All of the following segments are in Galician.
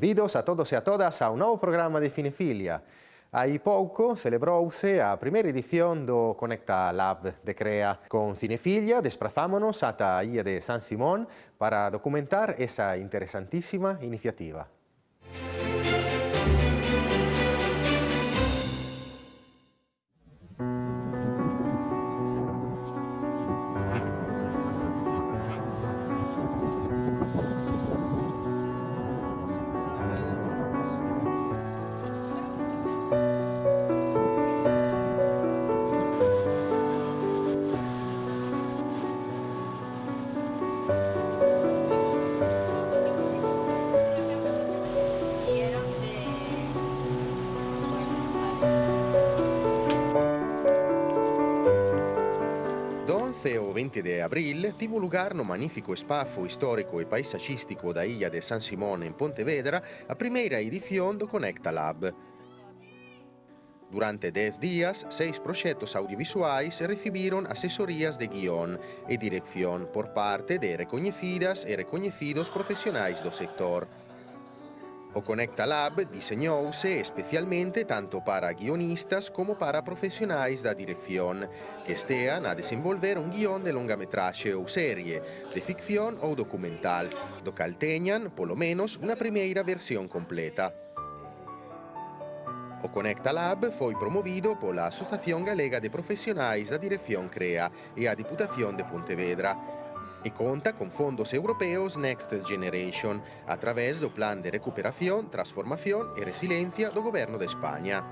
Benvidos a todos e a todas a un novo programa de Cinefilia. Hai pouco celebrouse a primeira edición do Conecta Lab de CREA. Con Cinefilia desprazámonos ata a illa de San Simón para documentar esa interesantísima iniciativa. Do 11 ao 20 de abril tivo lugar no magnífico espazo histórico e paisagístico da Illa de San Simón en Pontevedra a primeira edición do Conecta Lab. Durante 10 días, 6 proxectos audiovisuais recibiron asesorías de guión e dirección por parte de recoñecidas e recoñecidos profesionais do sector. O Conecta Lab diseñouse especialmente tanto para guionistas como para profesionais da dirección que estean a desenvolver un guión de longametraxe ou serie, de ficción ou documental, do cal teñan, polo menos, unha primeira versión completa. O Conecta Lab foi promovido pola Asociación Galega de Profesionais da Dirección CREA e a Diputación de Pontevedra, e conta con fondos europeos Next Generation a través do Plan de Recuperación, Transformación e Resiliencia do Goberno de España.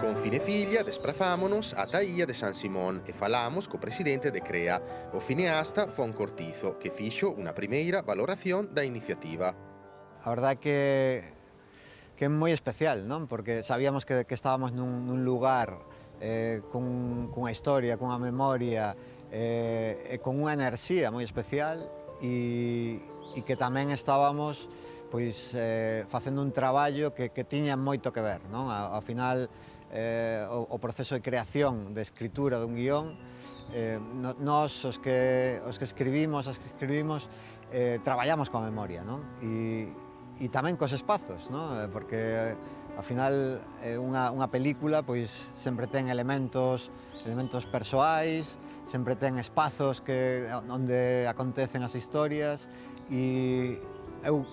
Con Cinefilia desprazámonos ata a illa de San Simón e falamos co presidente de CREA, o cineasta Fon Cortizo, que fixo unha primeira valoración da iniciativa. A verdad que é moi especial, non? Porque sabíamos que estábamos nun lugar cunha historia, cunha memoria e con unha enerxía moi especial e que tamén estábamos pois facendo un traballo que tiña moito que ver, non? Ao final o proceso de creación, de escritura dun guión, nós os que escribimos, traballamos coa memoria, non? E tamén cos espazos, non? Porque ao final unha película pois sempre ten elementos persoais, sempre ten espazos onde acontecen as historias e eu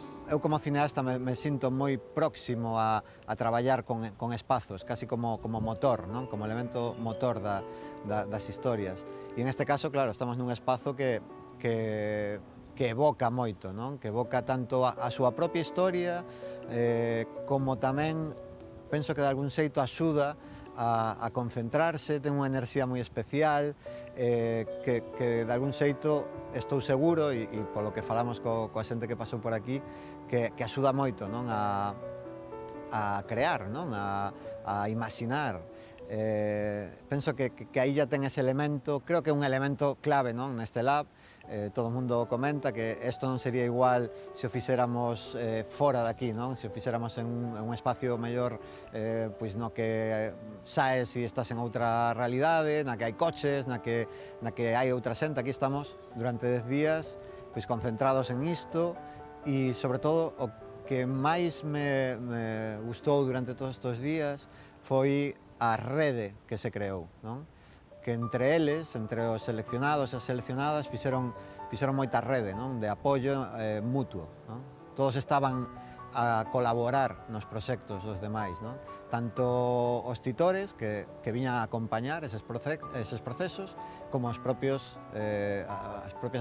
como cineasta me sinto moi próximo a traballar con espazos, casi como motor, non? Como elemento motor das historias. E en este caso, claro, estamos nun espazo que evoca moito, non? Que evoca tanto a súa propia historia como tamén penso que de algún xeito axuda a concentrarse, ten unha enerxía moi especial que de algún xeito estou seguro e polo que falamos coa xente que pasou por aquí que axuda moito, non? A crear, non? A imaginar. Penso que a illa ten ese elemento, creo que é un elemento clave, non? Neste lab. Todo o mundo comenta que isto non sería igual se o fixéramos fora daqui, non? Se o fixéramos en un espacio mellor pois no que saes e estás en outra realidade, na que hai coches, na que hai outra xente. Aquí estamos durante 10 días pois concentrados en isto e sobre todo o que máis me gustou durante todos estes días foi a rede que se creou, non? Que entre eles, entre os seleccionados e as seleccionadas, fixeron moita rede, non? De apoio mutuo, non? Todos estaban a colaborar nos proxectos dos demais, non? Tanto os titores que viñan a acompañar eses procesos, como as propias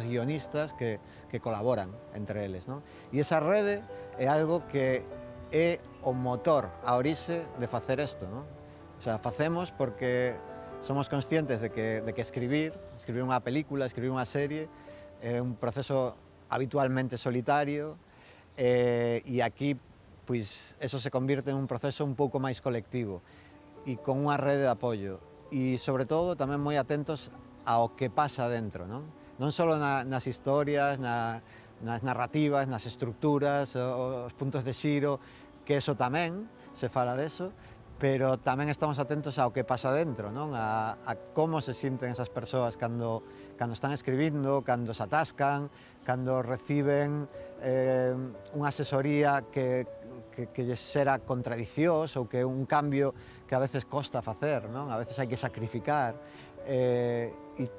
guionistas que colaboran entre eles, non? E esa rede é algo que é o motor, a orixe de facer isto, non? O sea, facemos porque somos conscientes de que escribir unha película, escribir unha serie é un proceso habitualmente solitario e aquí pois eso se convirte en un proceso un pouco máis colectivo e con unha rede de apoio e sobre todo tamén moi atentos ao que pasa dentro, non? Non só nas historias, nas narrativas, nas estructuras, os puntos de xiro, que eso tamén se fala deso, pero tamén estamos atentos ao que pasa dentro, non? A como se sinten esas persoas cando están escribindo, cando se atascan, cando reciben unha asesoría que lles xera contradicións ou que un cambio que a veces costa facer, non? A veces hai que sacrificar, e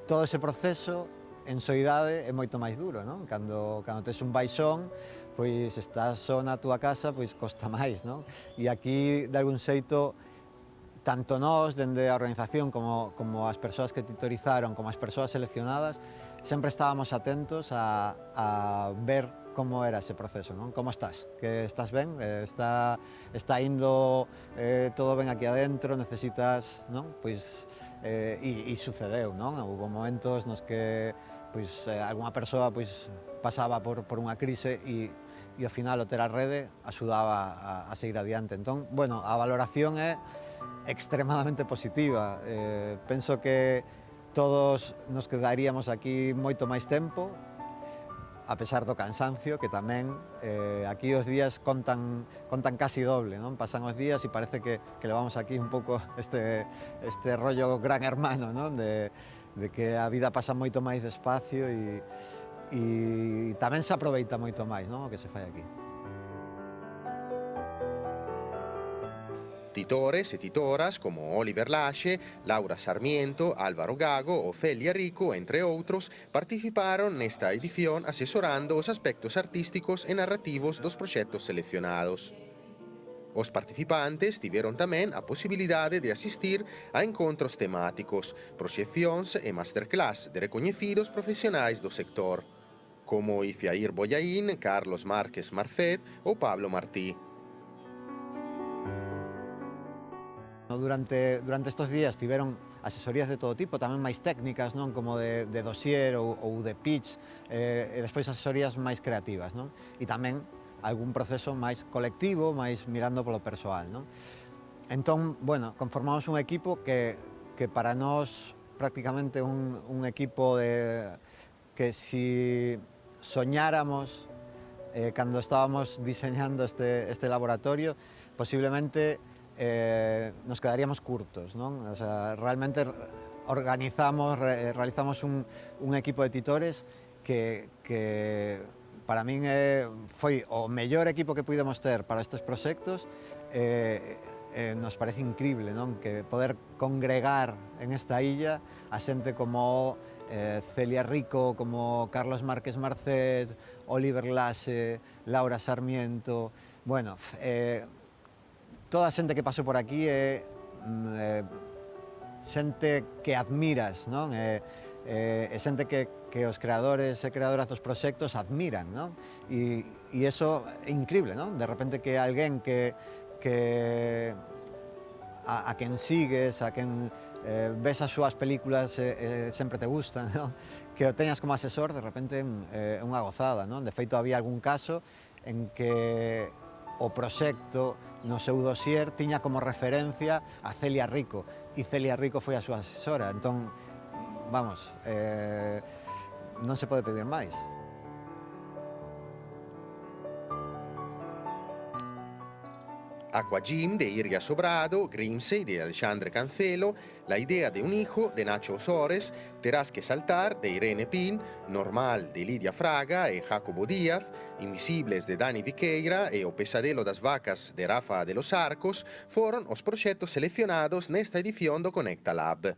todo ese proceso en soidade é moito máis duro, non? Cando tes un baixón, pois estás só na túa casa, pois costa máis, non? E aquí, de algún xeito, tanto nós, dende a organización, como as persoas que titorizaron, como as persoas seleccionadas, sempre estábamos atentos a ver como era ese proceso, non? Como estás? Que estás ben? Está indo todo ben aquí adentro? Necesitas, non? Pois, e sucedeu, non? Houve momentos nos que pois, algunha persoa pois, pasaba por unha crise e ao final o ter a rede axudaba a seguir adiante. Entón, bueno, a valoración é extremadamente positiva. Penso que todos nos quedaríamos aquí moito máis tempo, a pesar do cansancio, que tamén aquí os días contan casi doble, non? Pasan os días e parece que levamos aquí un pouco este rollo gran hermano, non? De que a vida pasa moito máis despacio e tamén se aproveita moito máis, non? O que se fai aquí. Titores y titoras como Oliver Lache, Laura Sarmiento, Álvaro Gago o Felia Rico, entre otros, participaron en esta edición asesorando los aspectos artísticos y narrativos dos proyectos seleccionados. Los participantes tuvieron también la posibilidad de asistir a encuentros temáticos, proyecciones y masterclass de reconocidos profesionales del sector, como Ifiair Boyaín, Carlos Márquez Marcet o Pablo Martí. Durante estes días tiveron asesorías de todo tipo, tamén máis técnicas, non? Como de dossier ou de pitch, e despois asesorías máis creativas, non? E tamén algún proceso máis colectivo, máis mirando polo persoal, non? Entón, bueno, conformamos un equipo que para nós prácticamente un equipo que si soñáramos cando estábamos diseñando este laboratorio, posiblemente nos quedaríamos curtos, non? O sea, realmente realizamos un equipo de titores que para min foi o mellor equipo que puidemos ter para estes proxectos. Nos parece increíble, non? Que poder congregar en esta illa a xente como Celia Rico, como Carlos Márquez Marcet, Oliver Lache, Laura Sarmiento, bueno, toda a xente que pasou por aquí é xente que admiras, non? É xente que os creadores e creadoras dos proxectos admiran, non? E iso é increíble, non? De repente que alguén que a quen sigues, a quen ves as súas películas e sempre te gustan, non? Que o teñas como asesor, de repente é unha gozada, non? De feito, había algún caso en que o proxecto no seu dossier tiña como referencia a Celia Rico e Celia Rico foi a súa asesora, entón, vamos, non se pode pedir máis. Aquagym de Iria Sobrado, Grimsey de Alexandre Cancelo, La idea de un hijo de Nacho Osores, Terás que saltar de Irene Pin, Normal de Lidia Fraga e Jacobo Díaz, Invisibles de Dani Viqueira e O pesadelo das vacas de Rafa de los Arcos foron os proxectos seleccionados nesta edición do Conecta Lab.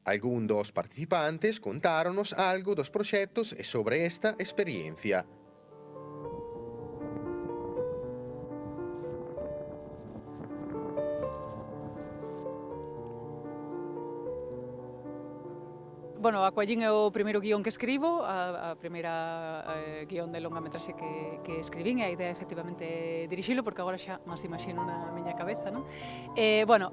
Algún dos participantes contáronos algo dos proxectos e sobre esta experiencia. Bueno, Aquagym é o primeiro guión que escribo, a primeira guión de longametraxe que escribín, e a idea efectivamente dirixilo, porque agora xa máis imagino na miña cabeza, non? Bueno,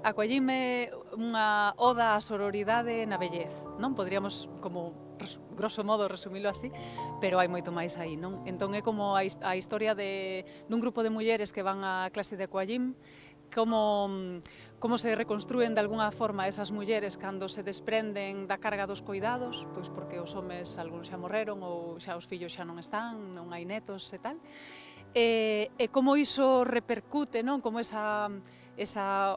Aquagym é unha oda á sororidade na vellez, non? Podríamos, como grosso modo, resumilo así, pero hai moito máis aí, non? Entón é como a historia dun grupo de mulleres que van á clase de Aquagym, como se reconstrúen de alguna forma esas mulleres cando se desprenden da carga dos coidados, pois porque os homes algúns xa morreron ou xa os fillos xa non están, non hai netos e tal. E como iso repercute, non? Como esa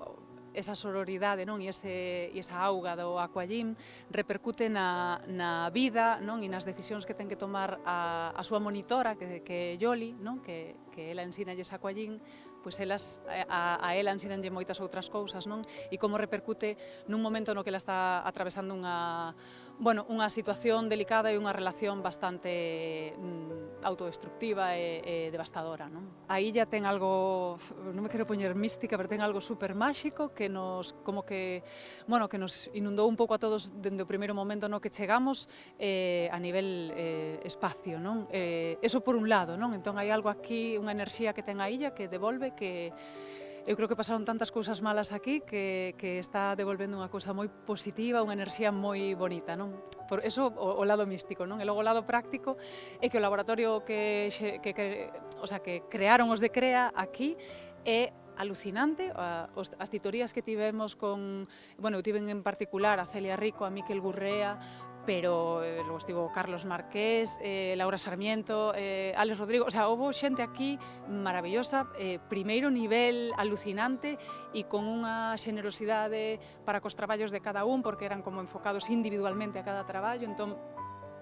sororidade, non? E esa auga do Aquallín repercute na vida, non? E nas decisións que ten que tomar a súa monitora, que é Yoli, non? Que ela ensínalles Aquallín, pois a ela ensínanlle moitas outras cousas, non? E como repercute nun momento no que ela está atravesando unha situación delicada e unha relación bastante autodestructiva e devastadora, non? A illa ten algo, non me quero poñer mística, pero ten algo super máxico que nos inundou un pouco a todos dende o primeiro momento no que chegamos a nivel espacio, non? Eso por un lado, non? Entón hai algo aquí, unha enerxía que ten a illa que devolve que eu creo que pasaron tantas cousas malas aquí que está devolvendo unha cousa moi positiva, unha enerxía moi bonita, non? Por eso o lado místico, non? E logo o lado práctico é que o laboratorio que crearon os de CREA aquí é alucinante, as titorías que tivemos con, eu tiven en particular a Celia Rico, a Miquel Gurrea, pero logo estivo Carlos Marqués, Laura Sarmiento, Alex Rodrigo, houve xente aquí maravillosa, primeiro nivel alucinante e con unha xenerosidade para cos traballos de cada un, porque eran como enfocados individualmente a cada traballo, entón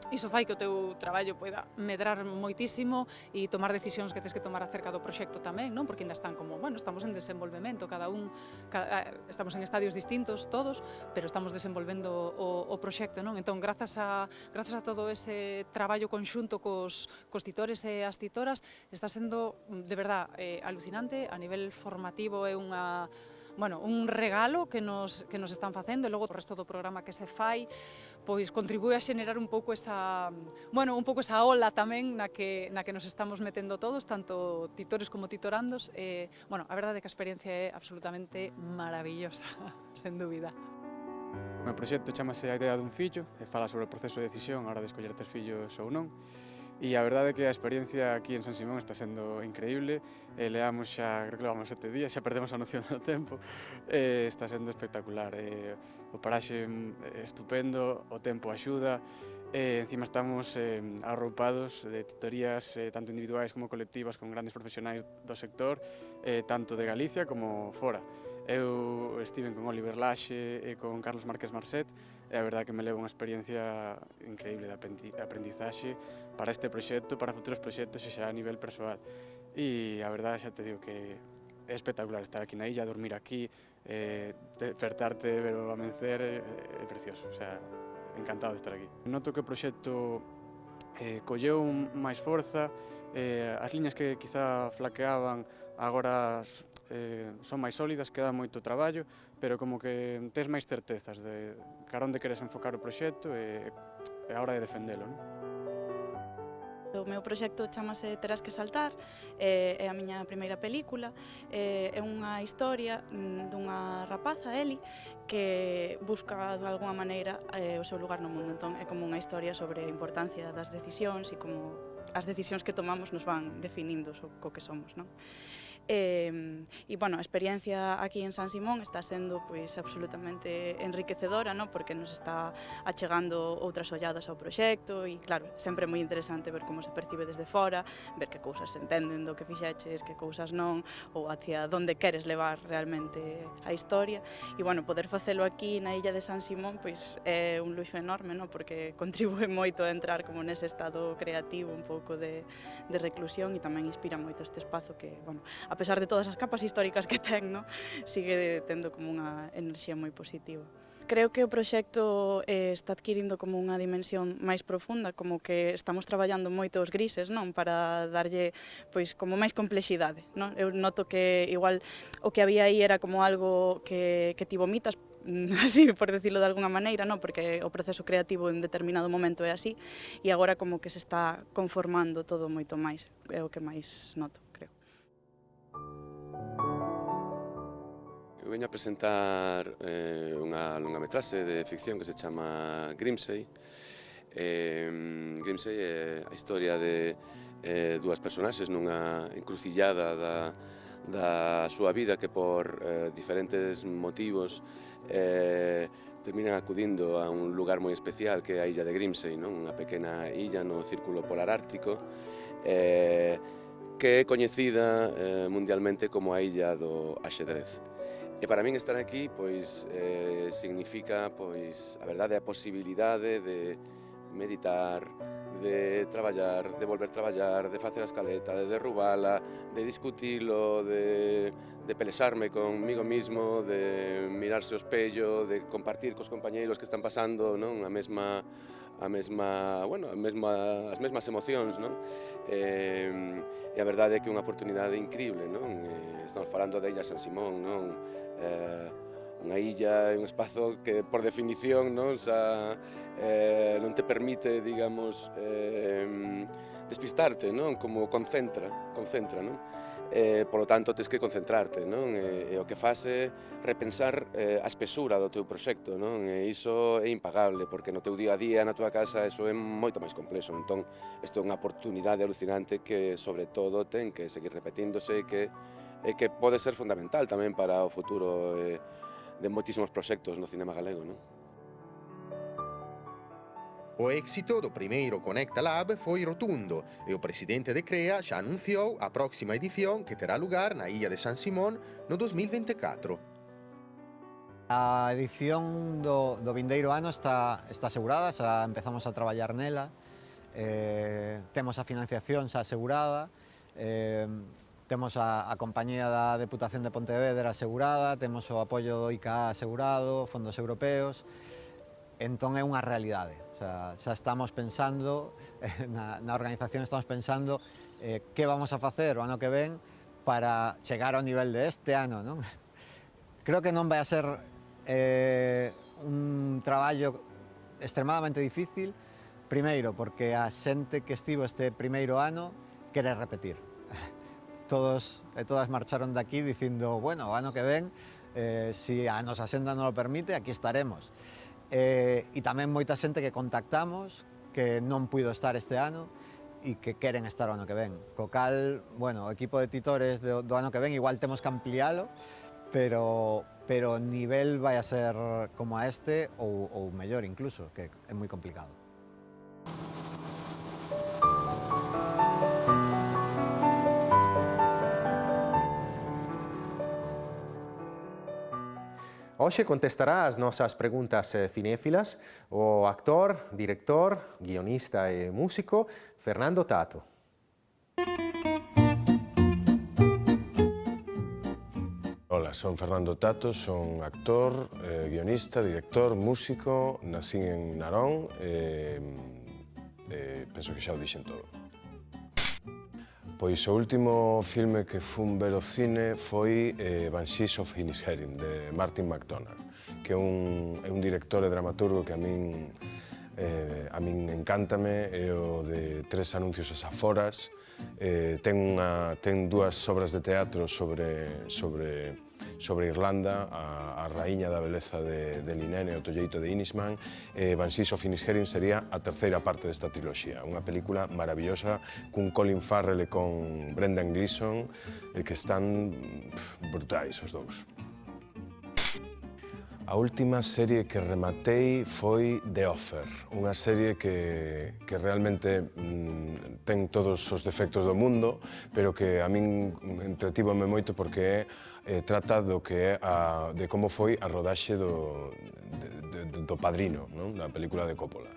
iso fai que o teu traballo poida medrar moitísimo e tomar decisións que tes que tomar acerca do proxecto tamén, non? Porque ainda están como, estamos en desenvolvemento, estamos en estadios distintos todos, pero estamos desenvolvendo o proxecto, non? Entón, grazas a todo ese traballo conxunto cos titores e as titoras, está sendo, de verdad, alucinante. A nivel formativo é un regalo que nos están facendo, e logo o resto do programa que se fai pois contribúe a xenerar un pouco esa ola tamén na que nos estamos metendo todos, tanto titores como titorandos. A verdade é que a experiencia é absolutamente maravillosa, sen dúbida. O meu proxecto chamase A idea dun fillo e fala sobre o proceso de decisión a hora de escoller ter fillos ou non. E a verdade é que a experiencia aquí en San Simón está sendo increíble. Leamos creo que levamos 7 días, xa perdemos a noción do tempo. Está sendo espectacular. O paraxe é estupendo, o tempo axuda. Encima estamos arroupados de titorías tanto individuais como colectivas con grandes profesionais do sector, tanto de Galicia como fora. Eu estive con Oliver Laxe e con Carlos Marqués Marcet, e a verdade que me levo unha experiencia increíble de aprendizaxe para este proxecto, para futuros proxectos e xa a nivel persoal. E a verdade xa te digo que é espectacular estar aquí na illa, dormir aquí, despertarte, ver o amencer, é precioso, encantado de estar aquí. Noto que o proxecto colleu máis forza, as liñas que quizá flaqueaban agora son máis sólidas, queda moito traballo, pero como que tes máis certezas de cara onde queres enfocar o proxecto e a hora de defendelo, non? O meu proxecto chamase Terás que saltar, é a miña primeira película, é unha historia dunha rapaza, Eli, que busca de alguma maneira o seu lugar no mundo. Entón é como unha historia sobre a importancia das decisións e como as decisións que tomamos nos van definindo co que somos, non? A experiencia aquí en San Simón está sendo absolutamente enriquecedora, non? Porque nos está achegando outras olladas ao proxecto e, claro, sempre é moi interesante ver como se percibe desde fora, ver que cousas se entenden do que fixeches, que cousas non, ou hacia onde queres levar realmente a historia. E, poder facelo aquí na illa de San Simón é un luxo enorme, non? Porque contribúe moito a entrar como nese estado creativo un pouco de reclusión e tamén inspira moito este espazo que, a pesar de todas as capas históricas que ten, non? Sigue tendo como unha enerxía moi positiva. Creo que o proxecto está adquirindo como unha dimensión máis profunda, como que estamos traballando moito os grises, non? Para darlle como máis complexidade, non? Eu noto que igual o que había aí era como algo que ti vomitas, así por decirlo de alguna maneira, non? Porque o proceso creativo en determinado momento é así e agora como que se está conformando todo moito máis, é o que máis noto, creo. Eu veño a presentar unha longametraxe de ficción que se chama Grimsey. Grimsey é a historia de dúas personaxes nunha encrucillada da súa vida que por diferentes motivos terminan acudindo a un lugar moi especial que é a illa de Grimsey, non? Unha pequena illa no círculo polar ártico que é coñecida mundialmente como a illa do axedrez. E para min estar aquí, pois, significa, pois, a verdade, a posibilidade de meditar, de traballar, de volver a traballar, de facer a escaleta, de derrubala, de discutilo, de pelexarme conmigo mismo, de mirarse ao espello, de compartir cos compañeiros que están pasando, non? As mesmas emocións, non? E a verdade é que é unha oportunidade increíble, non? Estamos falando da Illa San Simón, non? Unha illa é un espazo que, por definición, non te permite, digamos, despistarte, non? Como concentra, non? Polo tanto, tens que concentrarte, non? E o que faz é repensar a espesura do teu proxecto, non? E iso é impagable, porque no teu día a día, na tua casa, iso é moito máis complexo. Entón, isto é unha oportunidade alucinante que, sobre todo, ten que seguir repetíndose e que pode ser fundamental tamén para o futuro de moitísimos proxectos no cinema galego, non? O éxito do primeiro Conecta Lab foi rotundo e o presidente de CREA xa anunciou a próxima edición que terá lugar na Illa de San Simón no 2024. A edición do vindeiro ano está asegurada, xa empezamos a traballar nela, temos a financiación xa asegurada, temos a compañía da Deputación de Pontevedra asegurada, temos o apoio do ICA asegurado, fondos europeos, entón é unha realidade. Xa estamos pensando, na organización estamos pensando que vamos a facer o ano que ven para chegar ao nivel de este ano, non? Creo que non vai a ser un traballo extremadamente difícil, primeiro porque a xente que estivo este primeiro ano quere repetir. Todos e todas marcharon de aquí dicindo, bueno, o ano que ven, se a nosa senda non o permite, aquí estaremos. E tamén moita xente que contactamos que non puido estar este ano e que queren estar o ano que ven. Co cal, bueno, o equipo de titores do ano que ven igual temos que ampliálo, pero o nivel vai a ser como a este ou mellor incluso, que é moi complicado. Hoxe contestará as nosas preguntas cinéfilas o actor, director, guionista e músico Fernando Tato. Ola, son Fernando Tato, son actor, guionista, director, músico, nacín en Narón e penso que xa o dixen todo. Pois o último filme que fun ver ao cine foi Banshees of Inisherin, de Martin McDonagh, que é un director e dramaturgo que a min encántame, é o de Tres anuncios ás aforas, ten dúas obras de teatro sobre Irlanda, a raíña da beleza de Linen e o tolleito de Inisman. Banshees of Inisherin sería a terceira parte desta triloxía, unha película maravillosa cun Colin Farrell e con Brendan Gleeson que están brutais os dous. A última serie que rematei foi The Offer, unha serie que realmente ten todos os defectos do mundo, pero que a min entretívome moito porque trata de como foi a rodaxe do Padrino, da película de Coppola,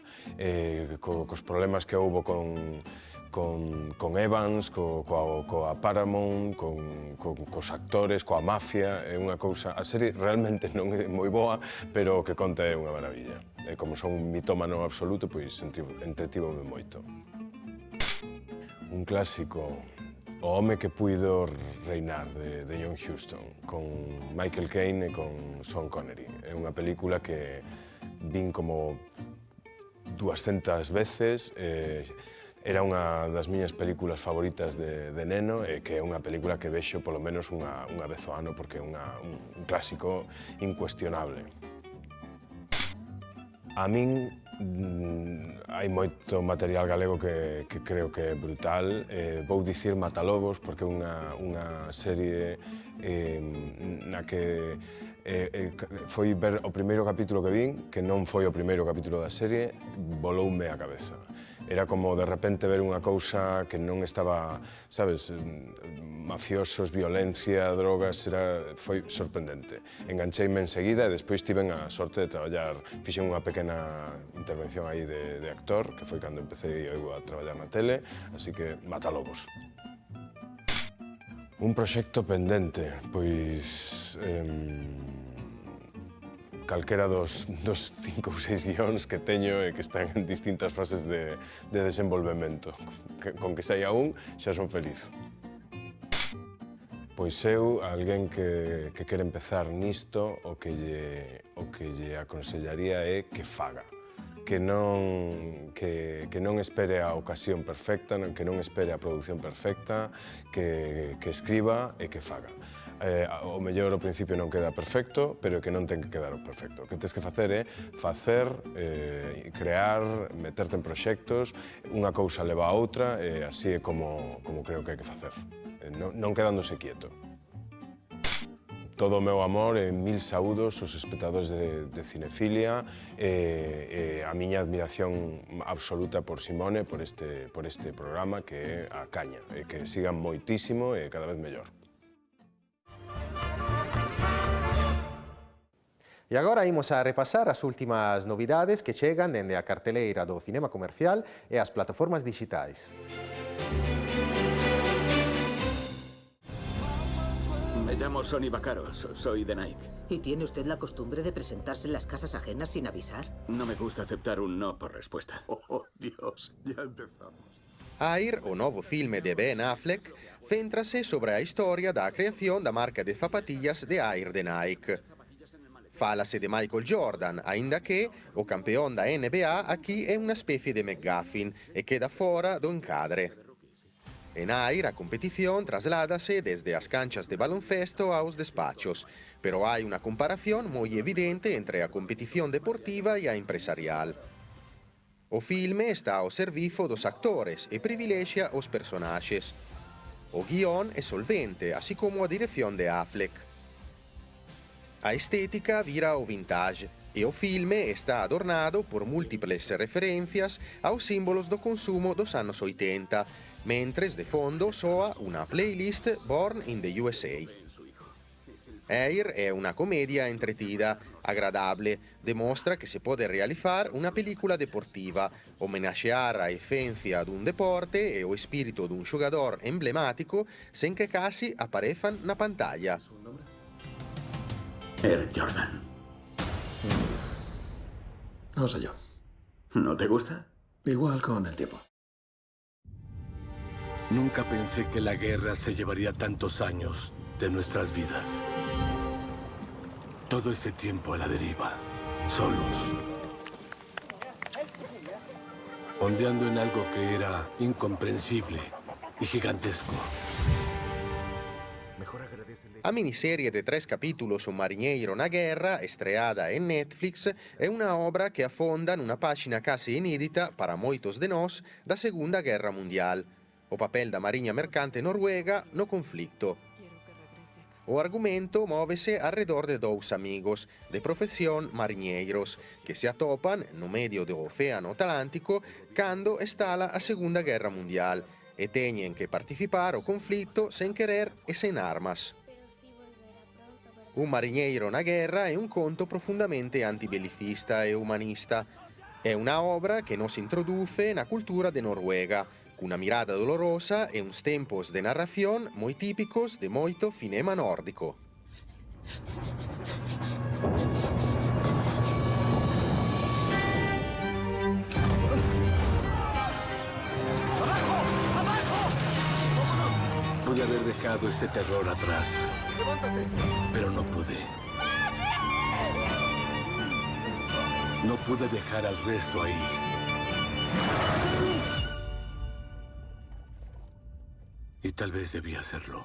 cos problemas que houbo con Evans, coa Paramount, cos actores, coa mafia, é unha cousa... A serie realmente non é moi boa, pero o que conta é unha maravilla. E como son un mitómano absoluto, pois entretívome moito. Un clásico, O home que puido reinar, de John Huston, con Michael Caine e con Sean Connery. É unha película que vin como 200 veces, era unha das miñas películas favoritas de neno e que é unha película que vexo polo menos unha vez ao ano porque é un clásico incuestionable. A min hai moito material galego que creo que é brutal. Vou dicir Matalobos porque é unha serie na que foi ver o primeiro capítulo que vin, que non foi o primeiro capítulo da serie, voloume a cabeza. Era como de repente ver unha cousa que non estaba, sabes, mafiosos, violencia, drogas, foi sorprendente. Engancheime enseguida e despois tiven a sorte de traballar, fixen unha pequena intervención aí de actor, que foi cando empecé eu a traballar na tele, así que matalobos. Un proxecto pendente, pois calquera dos 5 ou 6 guións que teño e que están en distintas fases de desenvolvemento. Con que saia un, xa son feliz. Pois eu, alguén que quere empezar nisto, o que lle aconsellaría é que faga. Que non espere a ocasión perfecta, que non espere a produción perfecta, que escriba e que faga. O mellor ao principio non queda perfecto, pero que non ten que quedar perfecto. O que tens que facer é crear, meterte en proxectos, unha cousa leva a outra, e así é como creo que hai que facer, non quedándose quieto. Todo o meu amor e mil saúdos aos espectadores de Cinefilia e a miña admiración absoluta por Simone, por este programa que é a caña, e que sigan moitísimo e cada vez mellor. E agora imos a repasar as últimas novidades que chegan dende a carteleira do cinema comercial e as plataformas digitais. Me llamo Sonny Vaccaro, soy de Nike. ¿Y tiene usted la costumbre de presentarse en las casas ajenas sin avisar? No me gusta aceptar un no por respuesta. Oh, Dios, ya empezamos. Air, o novo filme de Ben Affleck, céntrase sobre a historia da creación da marca de zapatillas de Air de Nike. Fálase de Michael Jordan, aínda que o campeón da NBA aquí é unha especie de McGuffin e queda fora do encadre. En Air, a competición trasládase desde as canchas de baloncesto aos despachos, pero hai unha comparación moi evidente entre a competición deportiva e a empresarial. O filme está ao servizo dos actores e privilexia os personaxes. O guión é solvente, así como a dirección de Affleck. A estética vira ao vintage e o filme está adornado por múltiples referencias aos símbolos do consumo dos anos 80, mentres de fondo soa unha playlist Born in the USA. Air è una comedia entretida, agradable, demostra que se pode realizar unha película deportiva, homenaxear a esencia dun deporte e o espírito dun xogador emblemático sen que casi aparezan na pantalla. Air Jordan. No sé yo. ¿No te gusta? Igual con el tiempo. Nunca pensé que la guerra se llevaría tantos años de nuestras vidas. Todo ese tiempo a la deriva, solos. Ondeando en algo que era incomprensible y gigantesco. A miniserie de 3 capítulos Un marinheiro na guerra, estreada en Netflix, é unha obra que afonda nunha páxina case inédita para moitos de nós da Segunda Guerra Mundial, o papel da Mariña Mercante noruega no conflicto. O argumento móvese arredor de 2 amigos, de profesión mariñeiros, que se atopan no medio do Océano Atlántico cando estala a Segunda Guerra Mundial e teñen que participar ao conflito sen querer e sen armas. Un marinheiro na guerra é un conto profundamente antibelicista e humanista. È una obra che nos introduce na cultura de Noruega, cunha mirada dolorosa e uns tempos de narración moi típicos de moito cinema nórdico. Pude haber dejado este terror atrás, pero no pude. No pude dejar al resto ahí. Y tal vez debía hacerlo.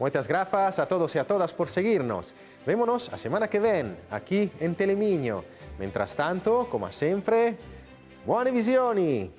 Muchas gracias a todos y a todas por seguirnos. Vémonos la semana que viene, aquí en Telemiño. Mientras tanto, como siempre, buone visioni!